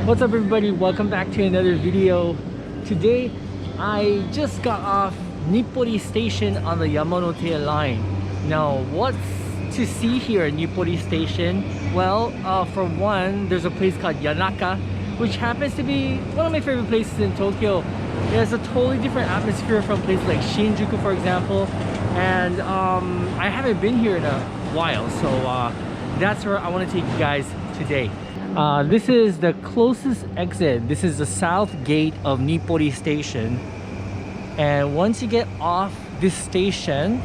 What's up everybody, welcome back to another video. Today I just got off Nippori station on the Yamanote line. Now what's to see here at Nippori station? Well, for one, there's a place called Yanaka, which happens to be one of my favorite places in Tokyo. It has a totally different atmosphere from places like Shinjuku, for example, and I haven't been here in a while, so that's where I want to take you guys today. This is the closest exit. This is the south gate of Nippori station, and once you get off this station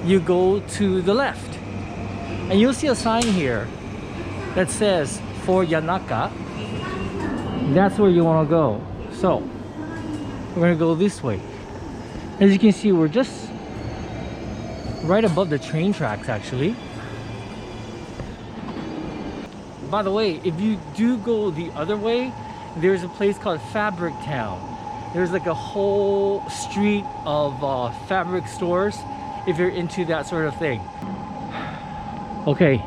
you go to the left and you'll see a sign here that says for Yanaka. That's where you want to go. So we're gonna go this way. As you can see, we're just right above the train tracks actually. By the way, if you do go the other way, there's a place called Fabric Town. There's like a whole street of fabric stores if you're into that sort of thing. Okay,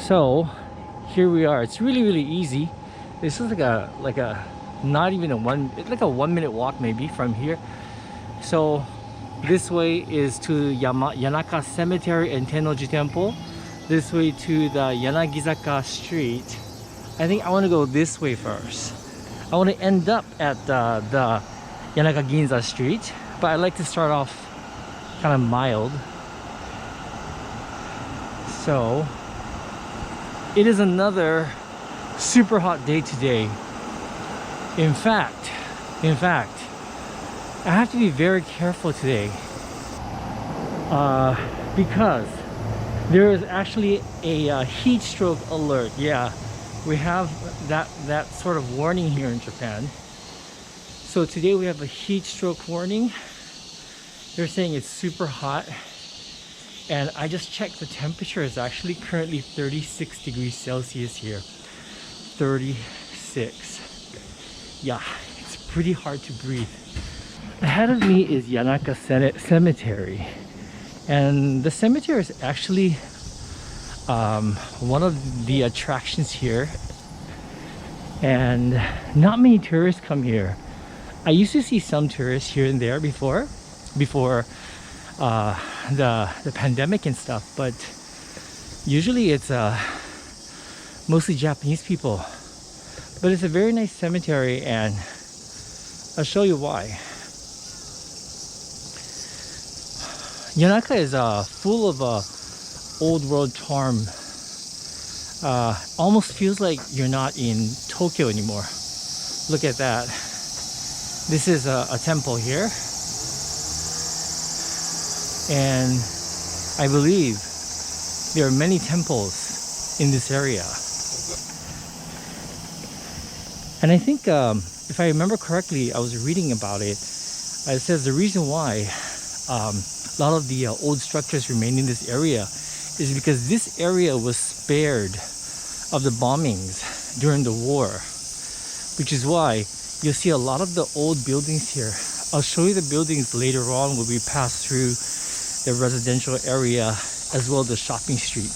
so here we are. It's really easy. This is like a not even it's like a 1 minute walk maybe from here. So this way is to Yanaka Cemetery and Tennoji Temple. This way to the Yanagizaka street. I think I want to go this way first. I want to end up at the Yanaka Ginza street, but I like to start off kind of mild. So it is another super hot day today. In fact, I have to be very careful today because there is actually a heat stroke alert. Yeah, we have that sort of warning here in Japan. So today we have a heat stroke warning. They're saying it's super hot, and I just checked, the temperature is actually currently 36 degrees Celsius here. 36. Yeah, it's pretty hard to breathe. Ahead of me is Yanaka Cemetery. And the cemetery is actually one of the attractions here, and not many tourists come here. I used to see some tourists here and there before the pandemic and stuff, but usually it's mostly Japanese people. But it's a very nice cemetery, and I'll show you why. Yanaka is full of old world charm. Almost feels like you're not in Tokyo anymore. Look at that. This is a temple here, and I believe there are many temples in this area. And I think if I remember correctly, I was reading about it. It says the reason why a lot of the old structures remain in this area is because this area was spared of the bombings during the war, which is why you'll see a lot of the old buildings here. I'll show you the buildings later on when we pass through the residential area as well as the shopping street.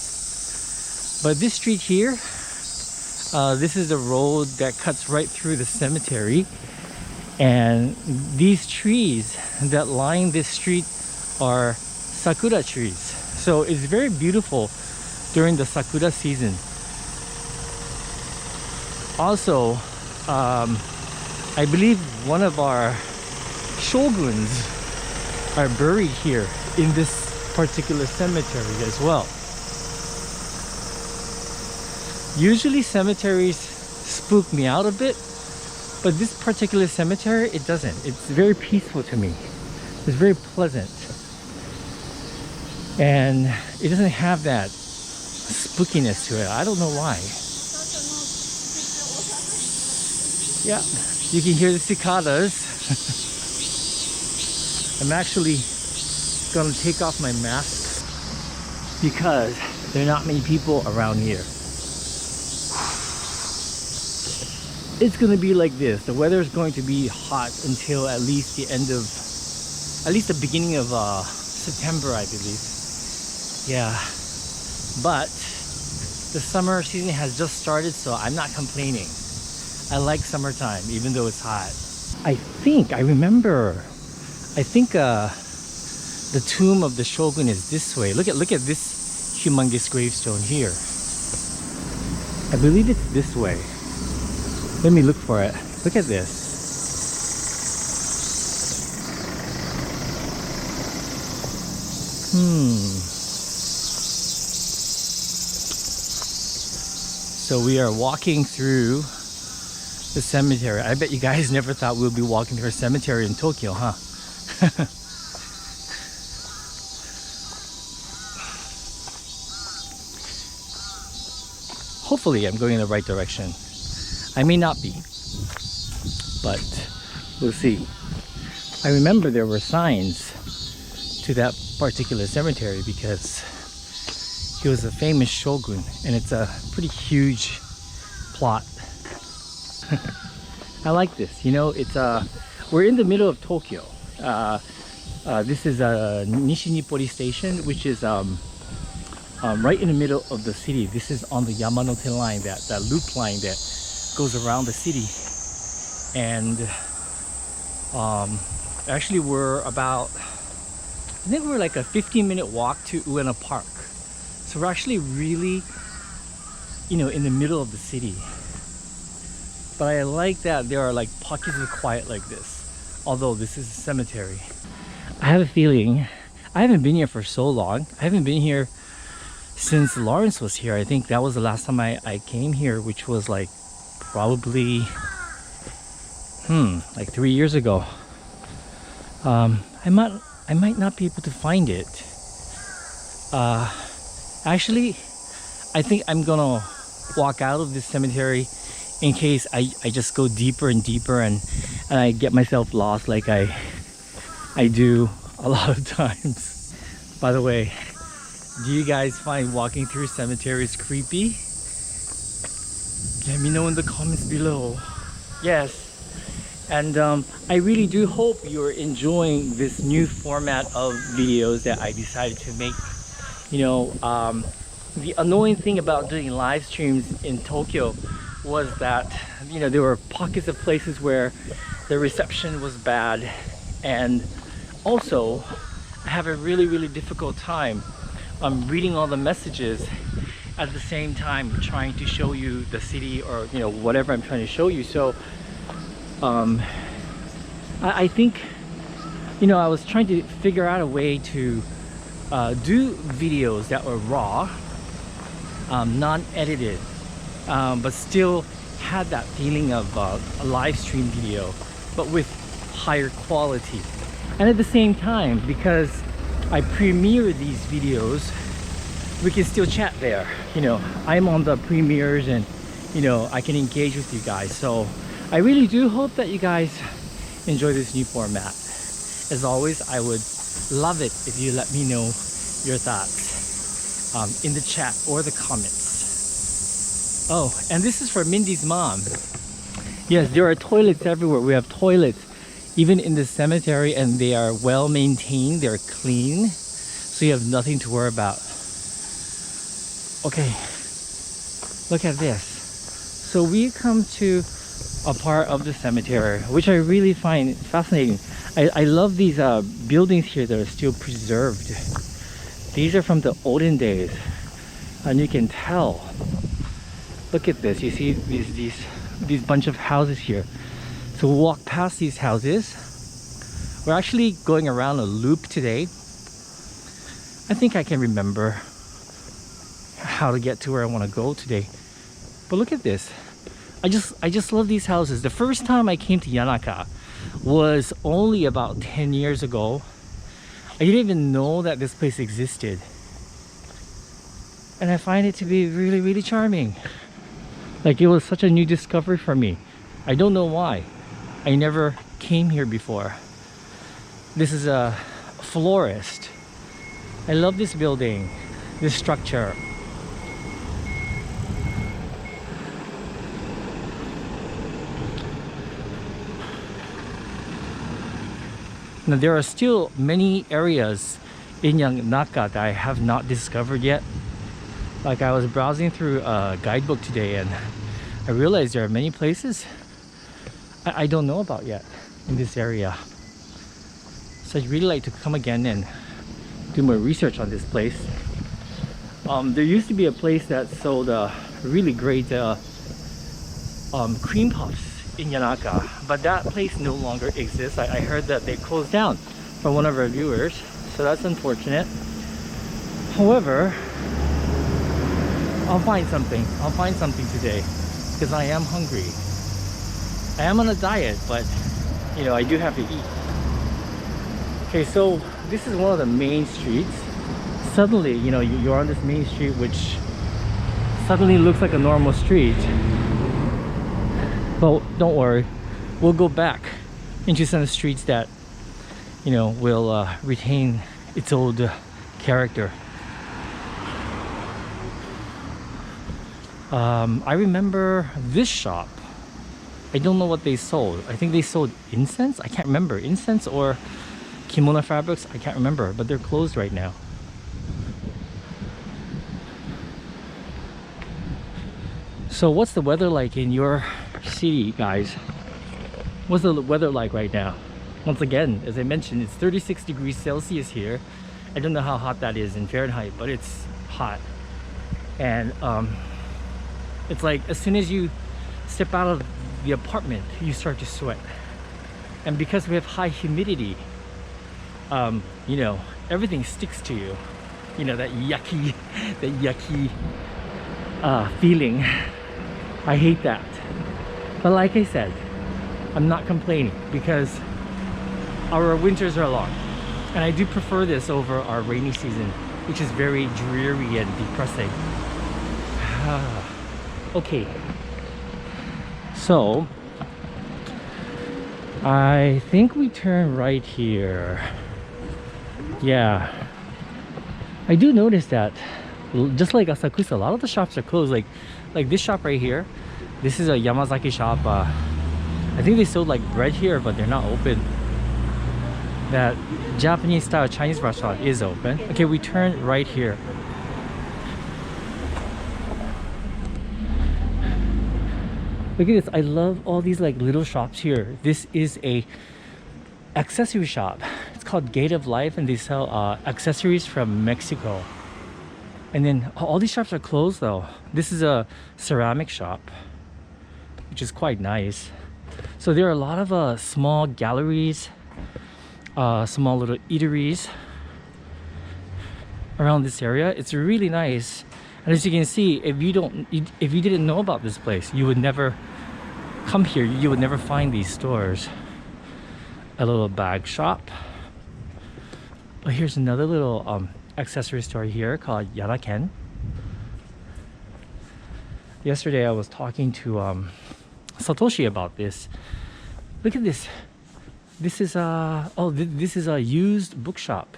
But this street here, this is the road that cuts right through the cemetery, and these trees that line this street are sakura trees. So it's very beautiful during the sakura season. Also, I believe one of our shoguns are buried here in this particular cemetery as well. Usually cemeteries spook me out a bit, but this particular cemetery, it doesn't. It's very peaceful to me. It's very pleasant. And it doesn't have that spookiness to it. I don't know why. Yeah, you can hear the cicadas. I'm actually gonna take off my mask because there are not many people around here. It's gonna be like this. The weather is going to be hot until at least the beginning of September, I believe. Yeah, but The summer season has just started, so I'm not complaining. I like summertime, even though it's hot. I remember, I think the tomb of the shogun is this way. Look at this humongous gravestone here. I believe it's this way. Let me look for it. Look at this. So we are walking through the cemetery. I bet you guys never thought we'll be walking through a cemetery in Tokyo, huh? Hopefully I'm going in the right direction. I may not be, but we'll see. I remember there were signs to that particular cemetery because he was a famous shogun, and it's a pretty huge plot. I like this. You know, it's we're in the middle of Tokyo. This is a Nippori station, which is right in the middle of the city. This is on the Yamanote line, that loop line that goes around the city. And actually we're about, I think we're like a 15-minute walk to Ueno Park. So we're actually really, you know, in the middle of the city. But I like that there are like pockets of quiet like this, although this is a cemetery. I have a feeling, I haven't been here for so long. I haven't been here since Lawrence was here. I think that was the last time I came here, which was like probably like 3 years ago. I might not be able to find it. Actually, I think I'm gonna walk out of this cemetery in case I just go deeper and deeper and I get myself lost like I do a lot of times. By the way, do you guys find walking through cemeteries creepy? Let me know in the comments below. Yes. And I really do hope you're enjoying this new format of videos that I decided to make. You know, the annoying thing about doing live streams in Tokyo was that, you know, there were pockets of places where the reception was bad, and also I have a really difficult time reading all the messages at the same time trying to show you the city, or you know, whatever I'm trying to show you. So I think, you know, I was trying to figure out a way to do videos that were raw, non-edited, but still had that feeling of a live stream video, but with higher quality. And at the same time, because I premiere these videos, we can still chat there. You know, I'm on the premieres, and you know, I can engage with you guys. So I really do hope that you guys enjoy this new format. As always, I would love it if you let me know your thoughts in the chat or the comments. Oh, and this is for Mindy's mom. Yes, there are toilets everywhere. We have toilets even in the cemetery, and they are well maintained, they're clean, so you have nothing to worry about. Okay, look at this. So we come to a part of the cemetery which I really find fascinating. I love these buildings here that are still preserved. These are from the olden days, and you can tell. Look at this. You see these bunch of houses here. So we'll walk past these houses. We're actually going around a loop today. I think I can remember how to get to where I want to go today. But look at this. I just love these houses. The first time I came to Yanaka was only about 10 years ago. I didn't even know that this place existed. And I find it to be really charming. Like, it was such a new discovery for me. I don't know why. I never came here before. This is a florist. I love this building, this structure. Now, there are still many areas in Yanaka that I have not discovered yet. Like I was browsing through a guidebook today and I realized there are many places I don't know about yet in this area. So I'd really like to come again and do more research on this place. There used to be a place that sold really great cream puffs in Yanaka, but that place no longer exists. I heard that they closed down from one of our viewers, so that's unfortunate. However, I'll find something today because I am hungry. I am on a diet, but you know, I do have to eat. Okay, so this is one of the main streets. Suddenly, you know, you're on this main street which suddenly looks like a normal street. But don't worry, we'll go back into some streets that, you know, will retain its old character. I remember this shop. I don't know what they sold. I think they sold incense. I can't remember, incense or kimono fabrics. I can't remember, but they're closed right now. So what's the weather like in your city, guys? What's the weather like right now? Once again, as I mentioned, it's 36 degrees Celsius here. I don't know how hot that is in Fahrenheit, but it's hot. And it's like as soon as you step out of the apartment, you start to sweat. And because we have high humidity, you know, everything sticks to you. You know, that yucky feeling. I hate that. But like I said, I'm not complaining because our winters are long. And I do prefer this over our rainy season, which is very dreary and depressing. Okay. So, I think we turn right here. Yeah. I do notice that, just like Asakusa, a lot of the shops are closed. Like this shop right here. This is a Yamazaki shop. I think they sold like bread here, but they're not open. That Japanese style Chinese restaurant is open. Okay, we turn right here. Look at this. I love all these like little shops here. This is a accessory shop. It's called Gate of Life, and they sell accessories from Mexico. And then all these shops are closed though. This is a ceramic shop, which is quite nice. So there are a lot of small galleries, small little eateries around this area. It's really nice. And as you can see, if you didn't know about this place, you would never come here. You would never find these stores. A little bag shop. Oh, here's another little accessory store here called Yanaka. Yesterday I was talking to Satoshi about this. Look at this. This is this is a used bookshop.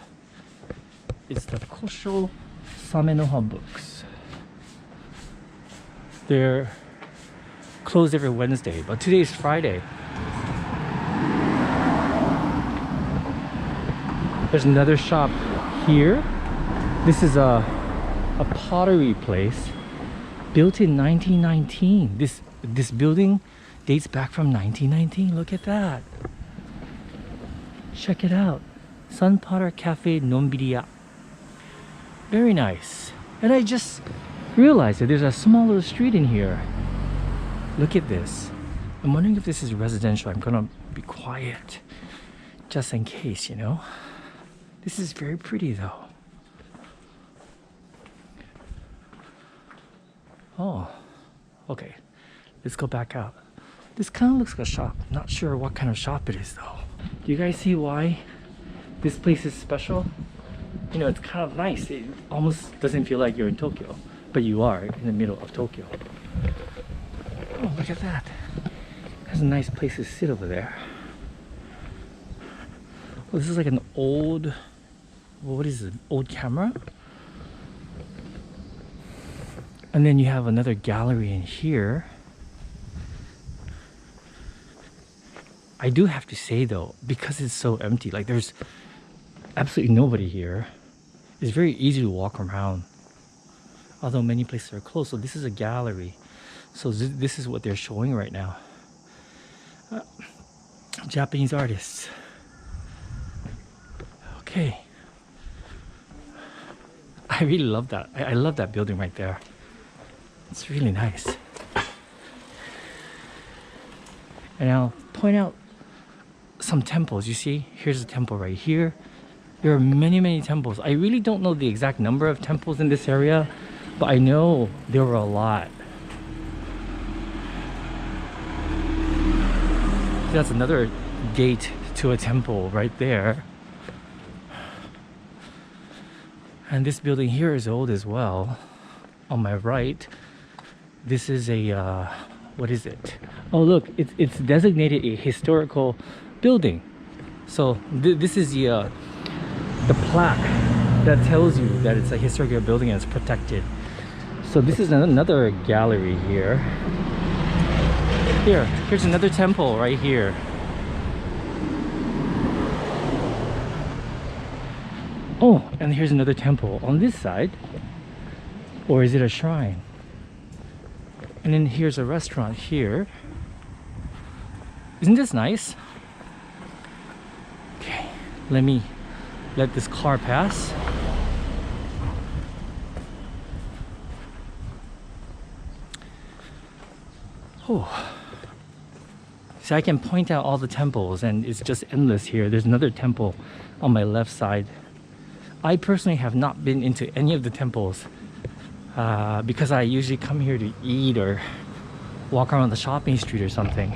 It's the Kosho Samenoha books. They're closed every Wednesday, but today is Friday. There's another shop here. This is a pottery place built in 1919. This building dates back from 1919. Look at that. Check it out. Sun Potter Cafe Nonbiriya. Very nice. And I just realized that there's a small little street in here. Look at this. I'm wondering if this is residential. I'm gonna be quiet just in case, you know. This is very pretty though. Oh, okay. Let's go back out. This kind of looks like a shop. Not sure what kind of shop it is though. Do you guys see why this place is special? You know, it's kind of nice. It almost doesn't feel like you're in Tokyo, but you are in the middle of Tokyo. Oh, look at that. There's a nice place to sit over there. Well, this is like an old, what is it? Old camera? And then you have another gallery in here. I do have to say though, because it's so empty, like there's absolutely nobody here, it's very easy to walk around. although many places are closed. So this is a gallery. So this is what they're showing right now. Japanese artists. Okay. I really love that. I love that building right there. It's really nice. And I'll point out some temples. You see, here's a temple right here. There are many temples. I really don't know the exact number of temples in this area, but I know there were a lot. That's another gate to a temple right there. And this building here is old as well. On my right, this is a what is it? Oh look, it's designated a historical building. So this is the plaque that tells you that it's a historical building and it's protected. So this is another gallery here. Here's another temple right here. Oh, and here's another temple on this side. Or is it a shrine? And then here's a restaurant here. Isn't this nice? Okay, let me let this car pass. Oh. So I can point out all the temples and it's just endless here. There's another temple on my left side. I personally have not been into any of the temples because I usually come here to eat or walk around the shopping street or something.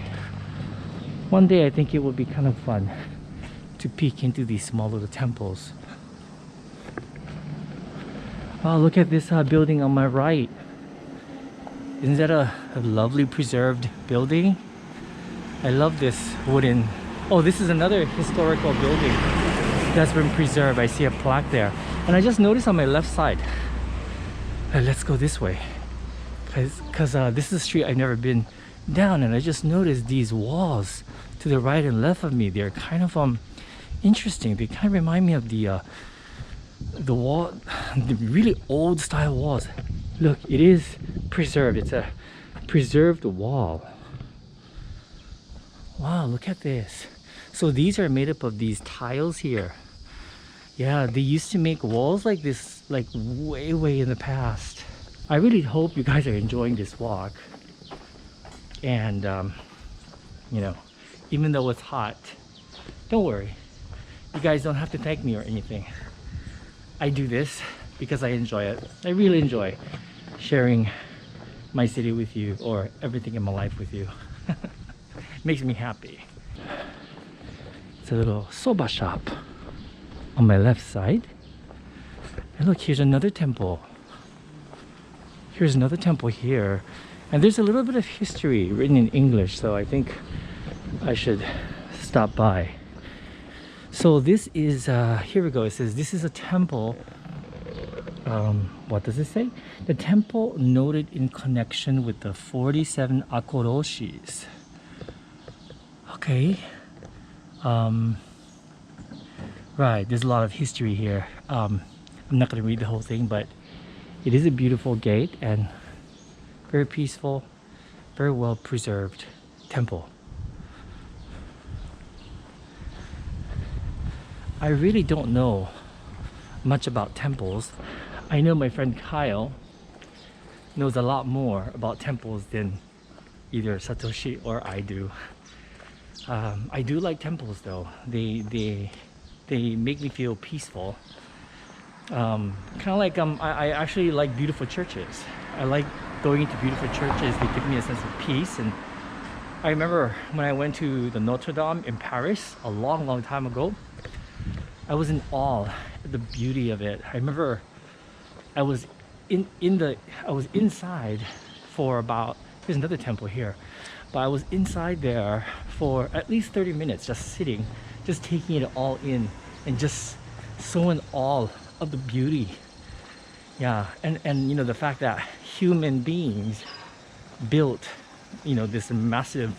One day I think it would be kind of fun to peek into these small little temples. Wow, look at this building on my right. Isn't that a lovely preserved building? I love this wooden... Oh, this is another historical building that's been preserved. I see a plaque there. And I just noticed on my left side. Let's go this way. Because this is a street I've never been down. And I just noticed these walls to the right and left of me. They're kind of interesting. They kind of remind me of the wall, the really old style walls. Look, it is preserved. It's a preserved wall. Wow, look at this. So these are made up of these tiles here. Yeah, they used to make walls like this like way in the past. I really hope you guys are enjoying this walk. And you know, even though it's hot, don't worry. You guys don't have to thank me or anything. I do this because I enjoy it. I really enjoy sharing my city with you or everything in my life with you. Makes me happy. It's a little soba shop on my left side. And look, here's another temple. Here's another temple here. And there's a little bit of history written in English, so I think I should stop by. So this is, here we go. It says this is a temple. What does it say? The temple noted in connection with the 47 akoroshis. Okay. Right, there's a lot of history here. I'm not going to read the whole thing, but it is a beautiful gate and very peaceful, very well preserved temple. I really don't know much about temples. I know my friend Kyle knows a lot more about temples than either Satoshi or I do. I do like temples though. They make me feel peaceful. Kind of like I actually like beautiful churches. I like going into beautiful churches. They give me a sense of peace. And I remember when I went to the Notre Dame in Paris a long time ago, I was in awe at the beauty of it. I remember I was inside for about, there's another temple here, but I was inside there for at least 30 minutes, just sitting, just taking it all in and just so in awe of the beauty. Yeah, and you know, the fact that human beings built, you know, this massive,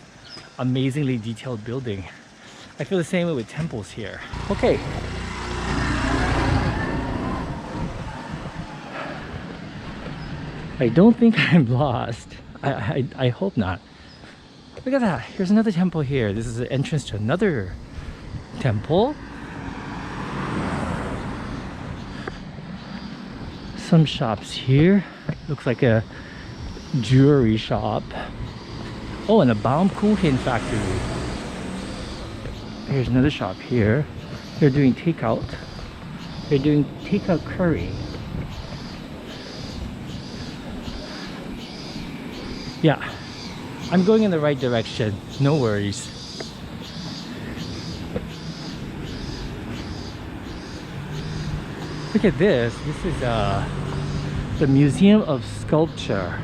amazingly detailed building. I feel the same way with temples here. Okay. I don't think I'm lost. I hope not. Look at that. Here's another temple here. This is the entrance to another temple. Some shops here. Looks like a jewelry shop. Oh, and a Baumkuchen factory. Here's another shop here. They're doing takeout. They're doing takeout curry. Yeah, I'm going in the right direction. No worries. Look at this. This is the Museum of Sculpture.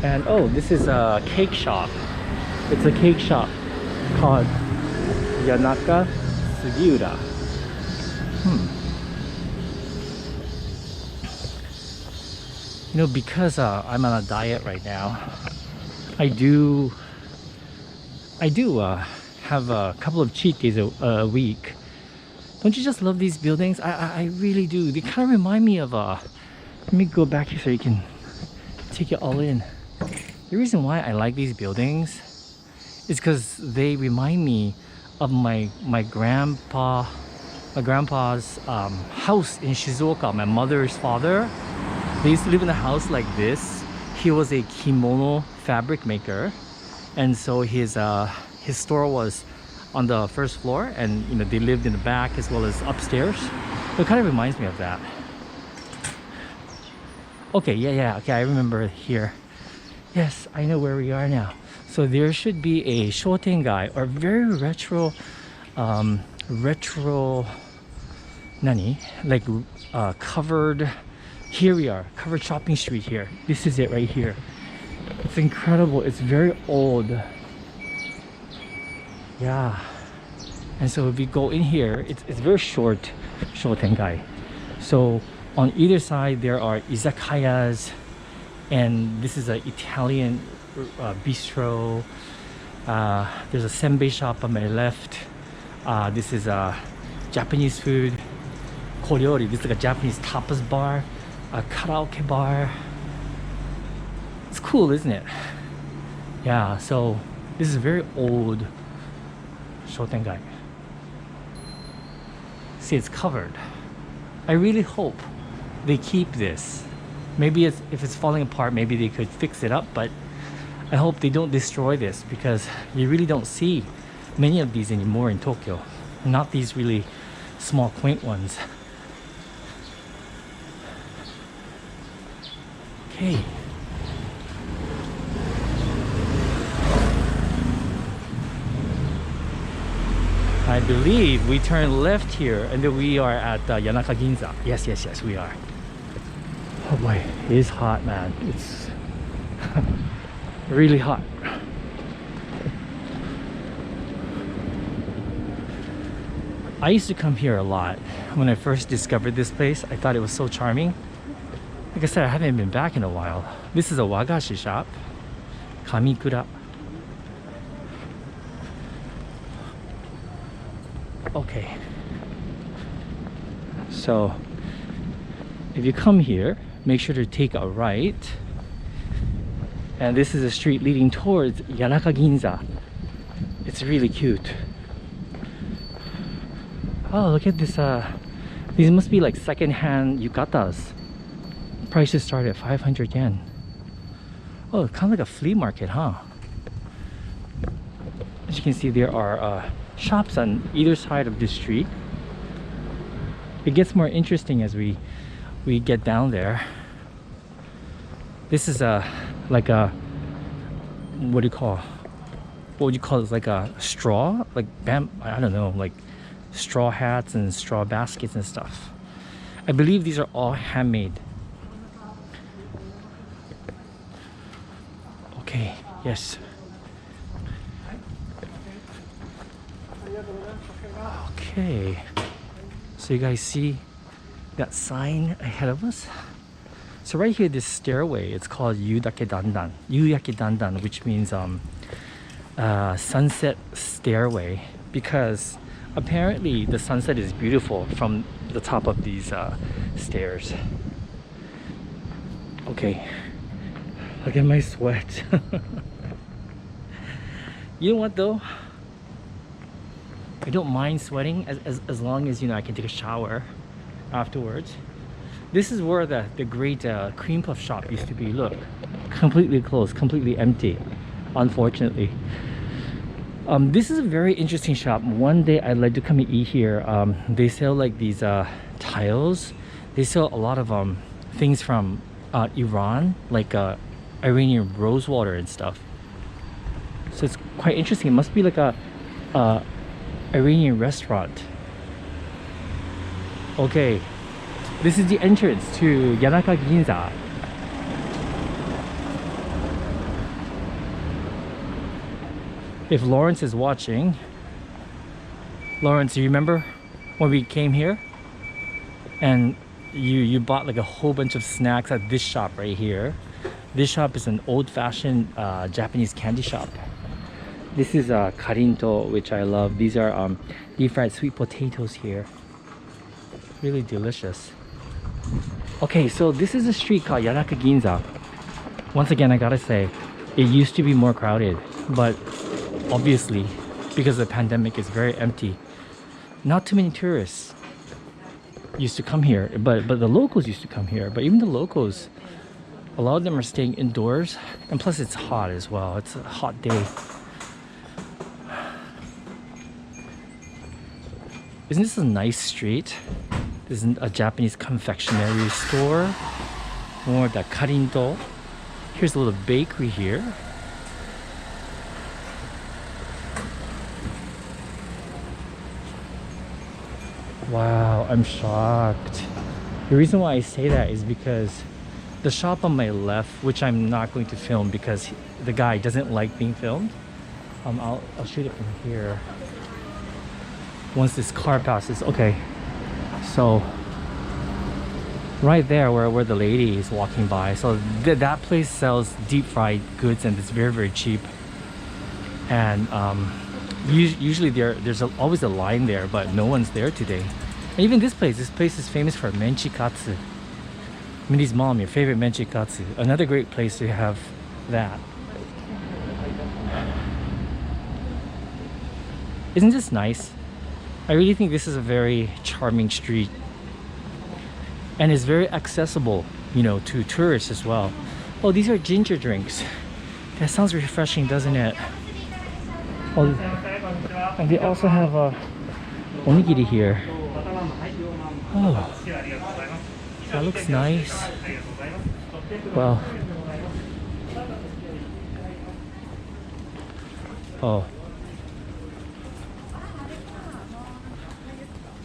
And oh, this is a cake shop. It's a cake shop called Yanaka Ginza. You know, because I'm on a diet right now, I do have a couple of cheat days a week. Don't you just love these buildings? I really do. They kind of remind me of let me go back here so you can take it all in. The reason why I like these buildings is because they remind me of my grandpa's house in Shizuoka. My mother's father, they used to live in a house like this. He was a kimono fabric maker, and so his store was on the first floor, and you know, they lived in the back as well as upstairs. So it kind of reminds me of that. Okay, yeah, okay, I remember here. Yes, I know where we are now. So there should be a shotengai, or very retro nani, like covered. Here we are, covered shopping street here. This is it right here. It's incredible. It's very old. Yeah. And so if we go in here, it's very short shotengai. So on either side there are izakayas, and this is an Italian bistro. There's a senbei shop on my left. This is a Japanese food. Koryori, this is like a Japanese tapas bar, a karaoke bar. It's cool, isn't it? Yeah, so this is a very old shotengai. See, it's covered. I really hope they keep this. Maybe if it's falling apart, maybe they could fix it up, but I hope they don't destroy this, because you really don't see many of these anymore in Tokyo. Not these really small, quaint ones. Okay. I believe we turn left here, and then we are at Yanaka Ginza. Yes, we are. Oh boy, it is hot, man. It's really hot. I used to come here a lot. When I first discovered this place, I thought it was so charming. Like I said, I haven't been back in a while. This is a wagashi shop, Kamikura. Okay, so if you come here, make sure to take a right, and this is a street leading towards Yanaka Ginza. It's really cute. Oh, look at this. These must be like second-hand yukatas. Prices start at 500 yen. Oh, it's kind of like a flea market, huh? As you can see, there are shops on either side of this street. It gets more interesting as we get down there. This is like a, what would you call it? It's like a straw, like I don't know, like straw hats and straw baskets and stuff. I believe these are all handmade. Okay, yes. Okay, so you guys see that sign ahead of us? So right here, this stairway, it's called Yudake Dandan, which means sunset stairway, because apparently the sunset is beautiful from the top of these stairs. Okay, look at my sweat. You know what though? I don't mind sweating as long as, you know, I can take a shower afterwards. This is where the great cream puff shop used to be. Look, completely closed, completely empty, unfortunately. This is a very interesting shop. One day I'd like to come and eat here. They sell like these tiles. They sell a lot of things from Iran, like Iranian rose water and stuff. So it's quite interesting. It must be like a Iranian restaurant. Okay, this is the entrance to Yanaka Ginza. If Lawrence is watching, Lawrence, you remember when we came here and you bought like a whole bunch of snacks at this shop right here? This shop is an old-fashioned Japanese candy shop. This is karinto, which I love. These are deep fried sweet potatoes here. Really delicious. Okay, so this is a street called Yanaka Ginza. Once again, I gotta say, it used to be more crowded, but obviously, because of the pandemic, it's very empty. Not too many tourists used to come here, but the locals used to come here. But even the locals, a lot of them are staying indoors, and plus it's hot as well. It's a hot day. Isn't this a nice street? This is a Japanese confectionery store. More of the karinto. Here's a little bakery here. Wow, I'm shocked. The reason why I say that is because the shop on my left, which I'm not going to film because the guy doesn't like being filmed. I'll shoot it from here. Once this car passes. Okay, so right there where the lady is walking by, so that place sells deep fried goods and it's very, very cheap. And usually there's always a line there, but no one's there today. And even this place is famous for menchikatsu. Minnie's mom, your favorite menchikatsu. Another great place to have that. Isn't this nice? I really think this is a very charming street. And it's very accessible, you know, to tourists as well. Oh, these are ginger drinks. That sounds refreshing, doesn't it? Oh, and they also have a onigiri here. Oh, that looks nice. Well, oh.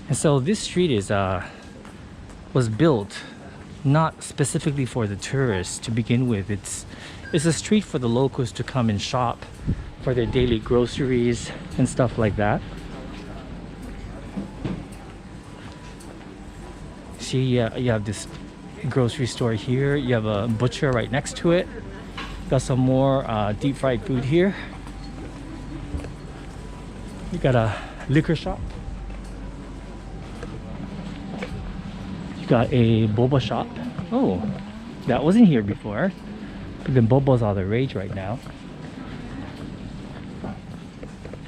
And so this street is was built not specifically for the tourists to begin with. It's a street for the locals to come and shop for their daily groceries and stuff like that. See, you have this grocery store here. You have a butcher right next to it. Got some more deep fried food here. You got a liquor shop. You got a boba shop. Oh, that wasn't here before. But then boba's all the rage right now.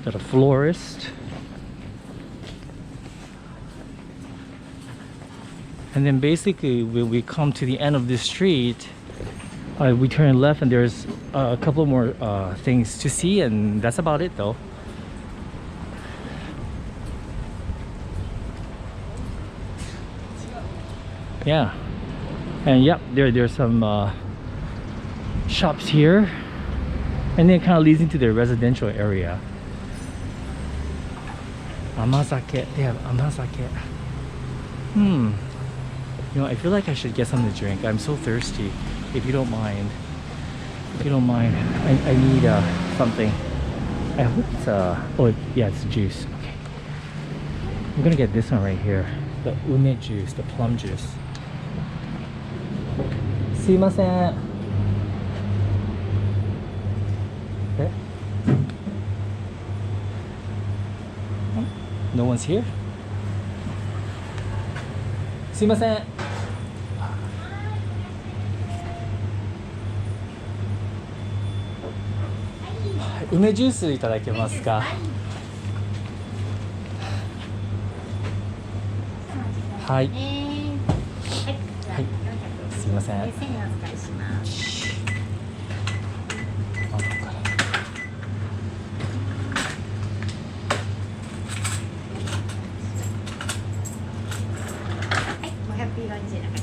Got a florist. And then basically when we come to the end of this street, we turn left and there's a couple more things to see, and that's about it though. Yeah, and yep, there's some shops here, and then it kind of leads into the residential area. Amazake, they have amazake. You know, I feel like I should get something to drink. I'm so thirsty. If you don't mind, I need something. I hope it's oh yeah, it's juice. Okay, I'm gonna get this one right here, the ume juice, the plum juice. すいません。Eh? No one's here? すいません。梅ジュースいただけますか。はい。はい。すいません。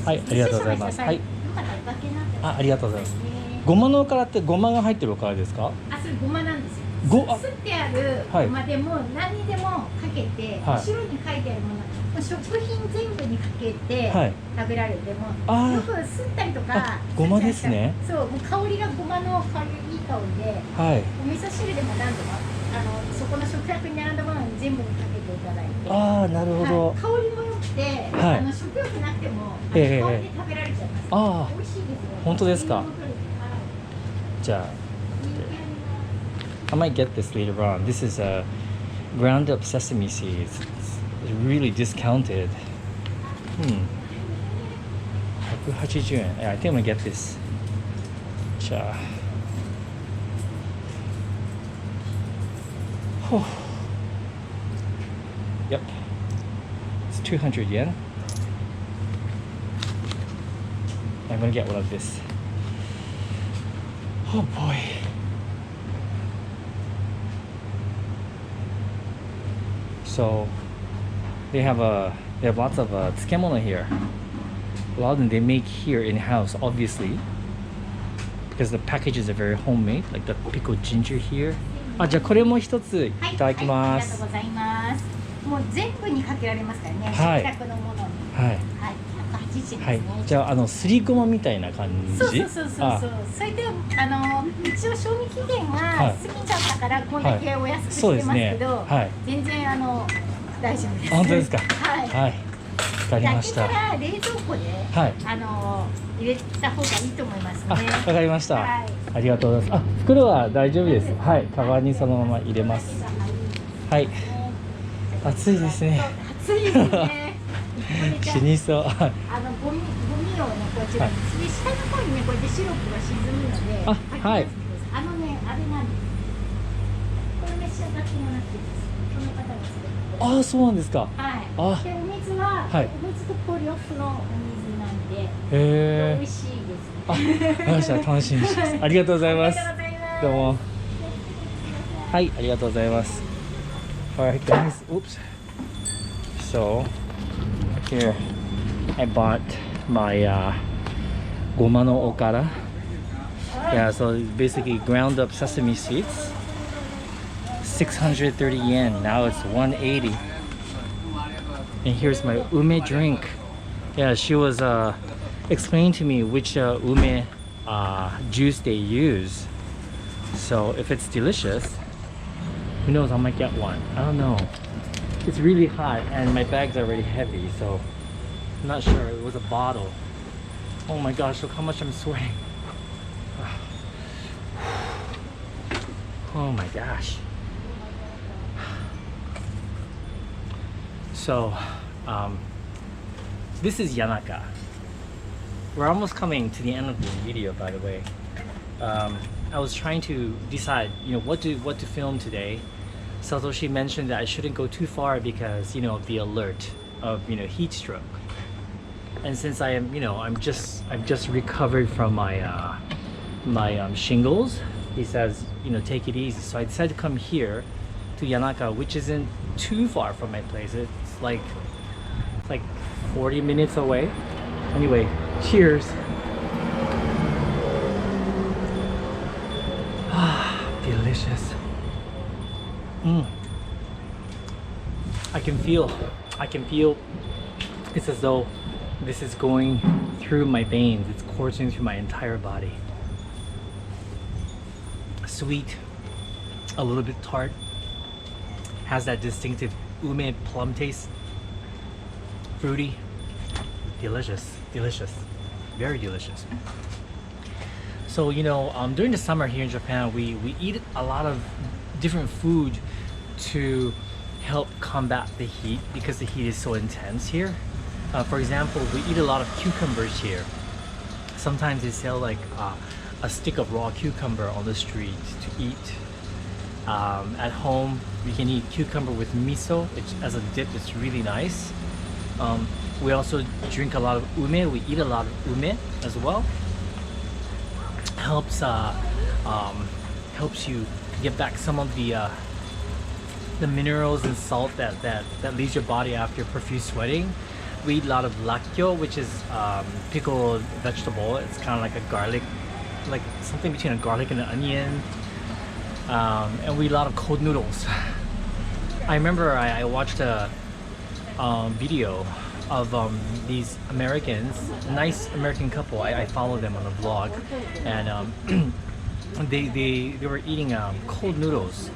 はい、ありがとうございます。はい。ありがとうございます。ごまのおからってごまが入ってるおからですか？あ、それごまなんですよ。すってあるごまでも何にでもかけて、後ろに書いてあるもの、食品全部にかけて食べられても、よくすったりとか。ごまですね。そう、もう香りがごまの香り、いい香りで、お味噌汁でも何でもそこの食卓に並んだものに全部にかけていただいて。ああ、なるほど。香りも良くて、食欲なくても香りで食べられちゃいます。ああ、美味しいですよ。本当ですか。じゃあ、I might get this later on. This is a ground up sesame seeds. It's really discounted. 180円。Yeah, I think I'm gonna get this. じゃあ。Yep. It's 200 yen. I'm gonna get one of this. Oh boy. So they have lots of tsukemono here. A lot of them they make here in house, obviously, because the packages are very homemade, like the pickled ginger here. あ、じゃあこれも一ついただきます。ありがとうございます。もう全部にかけられますからね。食卓のものに。はい。180円ですね。じゃあすりごまみたいな感じ。そう。それで一応賞味期限が過ぎちゃったからこんだけお安くしてますけど、全然大丈夫です。本当ですか。はい。わかりました。だから冷蔵庫で入れた方がいいと思いますね。わかりました。ありがとうございます。袋は大丈夫です。はい。カバンにそのまま入れます。はい。暑いですね。暑いですね。死にそう。ゴミをねこちらに下の方にねこうやってシロップが沈むので。はい。あれなんです。これ召し上がってもらっていいです。この方が作って。ああ、そうなんですか。はい。でお水はお水とポリオフのお水なんで。美味しいです。わかりました。楽しみにします。ありがとうございます。どうも。はい、ありがとうございます。Alright guys, oops. So here I bought my goma no okara. Yeah, so it's basically ground up sesame seeds. 630 yen. Now it's 180. And here's my ume drink. Yeah, she was explaining to me which ume juice they use. So if it's delicious, who knows, I might get one. I don't know. It's really hot and my bag's already heavy, so I'm not sure. It was a bottle. Oh my gosh, look how much I'm sweating. Oh my gosh. So this is Yanaka. We're almost coming to the end of the video, by the way. I was trying to decide, what to film today. Satoshi mentioned that I shouldn't go too far because, of the alert of, heat stroke. And since I am, I've just recovered from my shingles. He says, take it easy. So I decided to come here to Yanaka, which isn't too far from my place. It's like 40 minutes away. Anyway, cheers. Delicious. I can feel it's as though this is going through my veins. It's coursing through my entire body. Sweet, a little bit tart, has that distinctive ume plum taste. Fruity, delicious, very delicious. So during the summer here in Japan, we eat a lot of different food to help combat the heat because the heat is so intense here. For example, we eat a lot of cucumbers here. Sometimes they sell like a stick of raw cucumber on the street to eat. At home, we can eat cucumber with miso as a dip. It's really nice. We also drink a lot of ume. We eat a lot of ume as well. Helps you get back some of the minerals and salt that leaves your body after profuse sweating. We eat a lot of rakkyo, which is pickled vegetable. It's kind of like a garlic, like something between a garlic and an onion. And we eat a lot of cold noodles. I remember I watched a video of these Americans, nice American couple. I followed them on a vlog, and they were eating cold noodles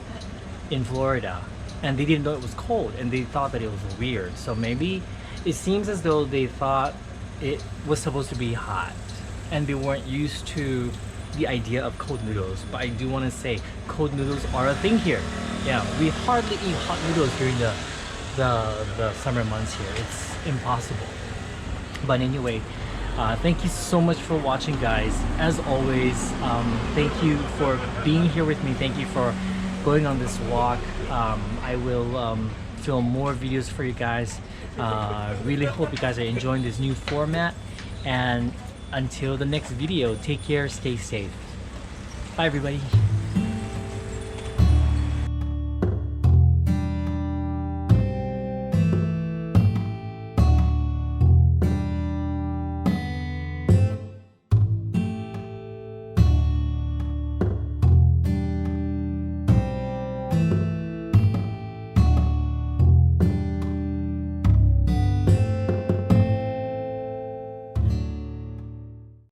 in Florida, and they didn't know it was cold, and they thought that it was weird. So maybe it seems as though they thought it was supposed to be hot, and they weren't used to the idea of cold noodles. But I do want to say cold noodles are a thing here. Yeah, we hardly eat hot noodles during the summer months here. It's impossible. But anyway, thank you so much for watching, guys. As always, thank you for being here with me. Thank you for going on this walk. I will film more videos for you guys. Really hope you guys are enjoying this new format, and until the next video, take care, stay safe. Bye everybody.